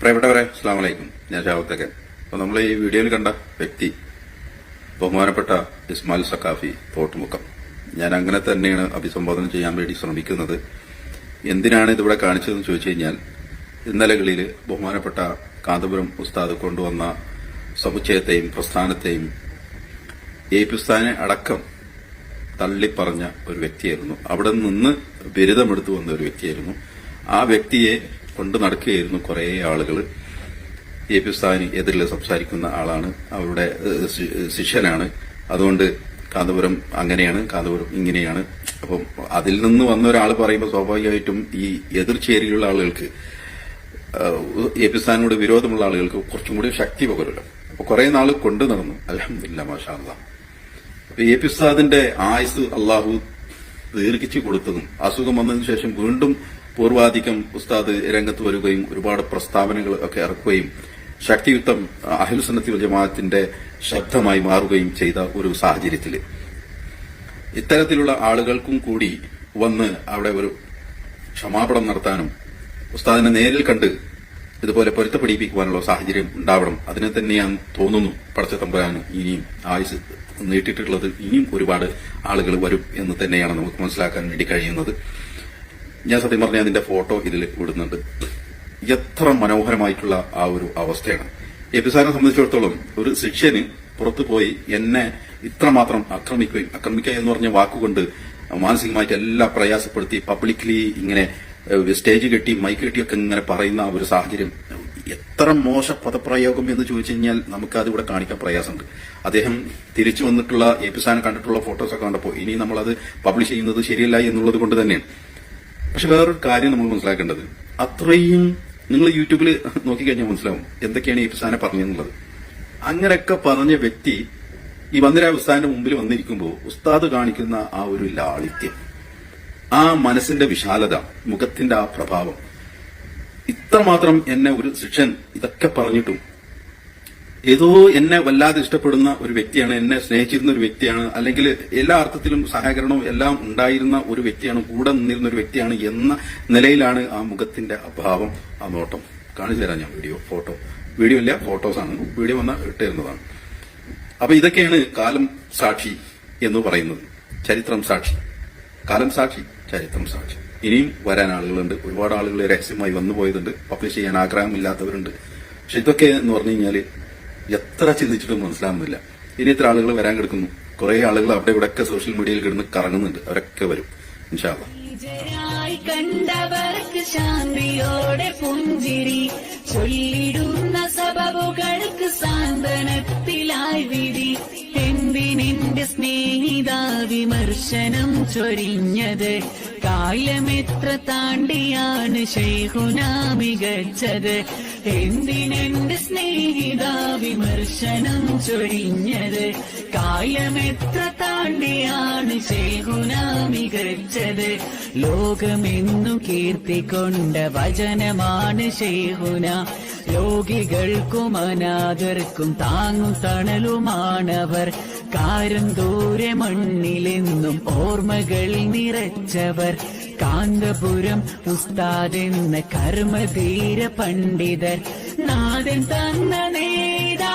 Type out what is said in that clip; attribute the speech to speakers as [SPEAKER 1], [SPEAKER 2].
[SPEAKER 1] പ്രിയപ്പെട്ടവരെ, അസ്സലാമു അലൈക്കും. ഞാൻ ഷാവത്തക്കൻ. അപ്പോൾ നമ്മൾ ഈ വീഡിയോയിൽ കണ്ട വ്യക്തി ബഹുമാനപ്പെട്ട ഇസ്മായിൽ സഖാഫി തോട്ടുമുക്കം. ഞാൻ അങ്ങനെ തന്നെയാണ് അഭിസംബോധന ചെയ്യാൻ വേണ്ടി ശ്രമിക്കുന്നത്. എന്തിനാണ് ഇതിവിടെ കാണിച്ചതെന്ന് ചോദിച്ചു കഴിഞ്ഞാൽ, ഇന്നലകളിൽ ബഹുമാനപ്പെട്ട കാന്തപുരം ഉസ്താദ് കൊണ്ടുവന്ന സമുച്ചയത്തെയും പ്രസ്ഥാനത്തെയും ഏപിസ്ഥാനെ അടക്കം തള്ളിപ്പറഞ്ഞ ഒരു വ്യക്തിയായിരുന്നു. അവിടെ നിന്ന് ബിരുദമെടുത്തു വന്ന ഒരു വ്യക്തിയായിരുന്നു. ആ വ്യക്തിയെ കൊണ്ടു നടക്കുകയായിരുന്നു കുറെ ആളുകൾ. ഏപിസ്ഥാന് എതിരിൽ സംസാരിക്കുന്ന ആളാണ്, അവരുടെ ശിഷ്യനാണ്. അതുകൊണ്ട് കാന്തപുരം അങ്ങനെയാണ്, കാന്തപുരം ഇങ്ങനെയാണ്. അപ്പം അതിൽ നിന്ന് വന്ന ഒരാൾ പറയുമ്പോൾ സ്വാഭാവികമായിട്ടും ഈ എതിർചേരിയിലുള്ള ആളുകൾക്ക്, ഏപിസ്ഥാനോട് വിരോധമുള്ള ആളുകൾക്ക് കുറച്ചും കൂടി ശക്തി പകരുമല്ലോ. അപ്പൊ കുറെ നാൾ കൊണ്ടു നടന്നു. അൽഹംദുലില്ലാ, മാഷാ അല്ലാഹ്. അപ്പൊ ഏപിസ്ഥാദിന്റെ ആയുസ് അള്ളാഹു ദീർഘിച്ചു കൊടുത്തതും, അസുഖം വന്നതിന് ശേഷം വീണ്ടും പൂർവാധികം ഉസ്താദ് രംഗത്ത് വരികയും ഒരുപാട് പ്രസ്താവനകൾ ഒക്കെ ഇറക്കുകയും ശക്തിയുക്തം അഹ്ലുൽ സുന്നത്തി വൽ ജമാഅത്തിന്റെ ശബ്ദമായി മാറുകയും ചെയ്ത ഒരു സാഹചര്യത്തിൽ ഇത്തരത്തിലുള്ള ആളുകൾക്കും കൂടി വന്ന് അവിടെ ഒരു ക്ഷമാപണം നടത്താനും ഉസ്താദിനെ നേരിൽ കണ്ട് ഇതുപോലെ പൊരുത്തപ്പെടിപ്പിക്കുവാനുള്ള സാഹചര്യം ഉണ്ടാവണം. അതിനെ തന്നെയാണ് തോന്നുന്നു പടച്ച തമ്പുരാൻ ഇനിയും ആയുസ് നീട്ടിയിട്ടുള്ളത്. ഇനിയും ഒരുപാട് ആളുകൾ വരും എന്ന് തന്നെയാണ് നമുക്ക് മനസ്സിലാക്കാൻ വേണ്ടി കഴിയുന്നത്. ഞാൻ സത്യം പറഞ്ഞാൽ അതിന്റെ ഫോട്ടോ ഇതിൽ വിടുന്നുണ്ട്. എത്ര മനോഹരമായിട്ടുള്ള ആ ഒരു അവസ്ഥയാണ്. ഏപിസ്ഥാനെ സംബന്ധിച്ചിടത്തോളം ഒരു ശിഷ്യന് പുറത്തു പോയി എന്നെ ഇത്രമാത്രം ആക്രമിക്കുക എന്ന് പറഞ്ഞ വാക്കുകൊണ്ട് മാനസികമായിട്ട് എല്ലാം പ്രയാസപ്പെടുത്തി പബ്ലിക്കലി ഇങ്ങനെ സ്റ്റേജ് കെട്ടി മൈക്ക് കെട്ടിയൊക്കെ ഇങ്ങനെ പറയുന്ന ഒരു സാഹചര്യം എത്ര മോശ പദപ്രയോഗം എന്ന് ചോദിച്ചു കഴിഞ്ഞാൽ നമുക്ക് അതിവിടെ കാണിക്കാൻ പ്രയാസമുണ്ട്. അദ്ദേഹം തിരിച്ചു വന്നിട്ടുള്ള ഏപിസ്ഥാനെ കണ്ടിട്ടുള്ള ഫോട്ടോസൊക്കെ കണ്ടപ്പോൾ ഇനി നമ്മളത് പബ്ലിഷ് ചെയ്യുന്നത് ശരിയല്ല എന്നുള്ളത് കൊണ്ട് തന്നെയാണ്. പക്ഷെ വേറൊരു കാര്യം നമ്മൾ മനസ്സിലാക്കേണ്ടത്, അത്രയും നിങ്ങൾ യൂട്യൂബിൽ നോക്കിക്കഴിഞ്ഞാൽ മനസ്സിലാവും എന്തൊക്കെയാണ് ഏപിസ്ഥാനെ പറഞ്ഞെന്നുള്ളത്. അങ്ങനെയൊക്കെ പറഞ്ഞ വ്യക്തി ഈ വന്നിരായ ഉസ്താദിന്റെ മുമ്പിൽ വന്നിരിക്കുമ്പോൾ ഉസ്താദ് കാണിക്കുന്ന ആ ഒരു ലാളിത്യം, ആ മനസ്സിന്റെ വിശാലത, മുഖത്തിന്റെ ആ പ്രഭാവം, ഇത്രമാത്രം എന്നെ ഒരു ശിഷ്യൻ ഇതൊക്കെ പറഞ്ഞിട്ടും ഏതോ എന്നെ വല്ലാതെ ഇഷ്ടപ്പെടുന്ന ഒരു വ്യക്തിയാണ്, എന്നെ സ്നേഹിച്ചിരുന്ന ഒരു വ്യക്തിയാണ്, അല്ലെങ്കിൽ എല്ലാ അർത്ഥത്തിലും സഹകരണവും എല്ലാം ഉണ്ടായിരുന്ന ഒരു വ്യക്തിയാണ്, കൂടെ നിന്നിരുന്ന ഒരു വ്യക്തിയാണ് എന്ന നിലയിലാണ് ആ മുഖത്തിന്റെ അഭാവം, ആ നോട്ടം. കാണിച്ചു തരാം ഞാൻ വീഡിയോ ഇല്ല, ഫോട്ടോസാണ്. വീഡിയോ വന്നാൽ ഇട്ടിരുന്നതാണ്. അപ്പൊ ഇതൊക്കെയാണ് കാലം സാക്ഷി എന്ന് പറയുന്നത്. ചരിത്രം സാക്ഷി, കാലം സാക്ഷി, ചരിത്രം സാക്ഷി. ഇനിയും വരാൻ ആളുകളുണ്ട്. ഒരുപാട് ആളുകൾ രഹസ്യമായി വന്നു പോയതുണ്ട്, പബ്ലിഷ് ചെയ്യാൻ ആഗ്രഹമില്ലാത്തവരുണ്ട്. പക്ഷെ ഇതൊക്കെ എന്ന് പറഞ്ഞു കഴിഞ്ഞാൽ എത്ര ചിന്തിച്ചിട്ടും മനസ്സിലാവുന്നില്ല. ഇനി ഇത്ര ആളുകൾ വരാൻ കിടക്കുന്നു. കുറെ ആളുകൾ അവിടെ ഇവിടെയൊക്കെ സോഷ്യൽ മീഡിയയിൽ കിടന്ന് കറങ്ങുന്നുണ്ട്. അവരൊക്കെ വരും ഇൻഷാ അല്ലാഹ്.
[SPEAKER 2] കണ്ടവർക്ക് ശാന്തിയോടെ പുഞ്ചിരി ചൊല്ലിടുന്ന സബബുകൾക്ക് സാന്ത്വനത്തിലായി വിധി. എന്തിനെന്റെ സ്നേഹിത വിമർശനം ചൊരിഞ്ഞത്, കാലമെത്ര താണ്ടിയാണ് ശൈഖുന മികച്ചത്. എന്തിനെന്റെ സ്നേഹിത വിമർശനം ചൊരിഞ്ഞത്, കാലമെത്ര താണ്ടിയാണ് ശൈഖുന മികച്ചത്. ലോകമെന്നു കീർത്തിക്കൊണ്ട വചനമാണ് ശൈഖുന. രോഗികൾക്കും അനാഥർക്കും താങ്ങും തണലുമാണവർ. കാരം ദൂരെ മണ്ണിലെന്നും ഓർമ്മകൾ നിറച്ചവർ. കാന്തപുരം ഉസ്താദെന്ന കർമ്മധീര പണ്ഡിതർ. നാഥൻ തന്ന നേതാ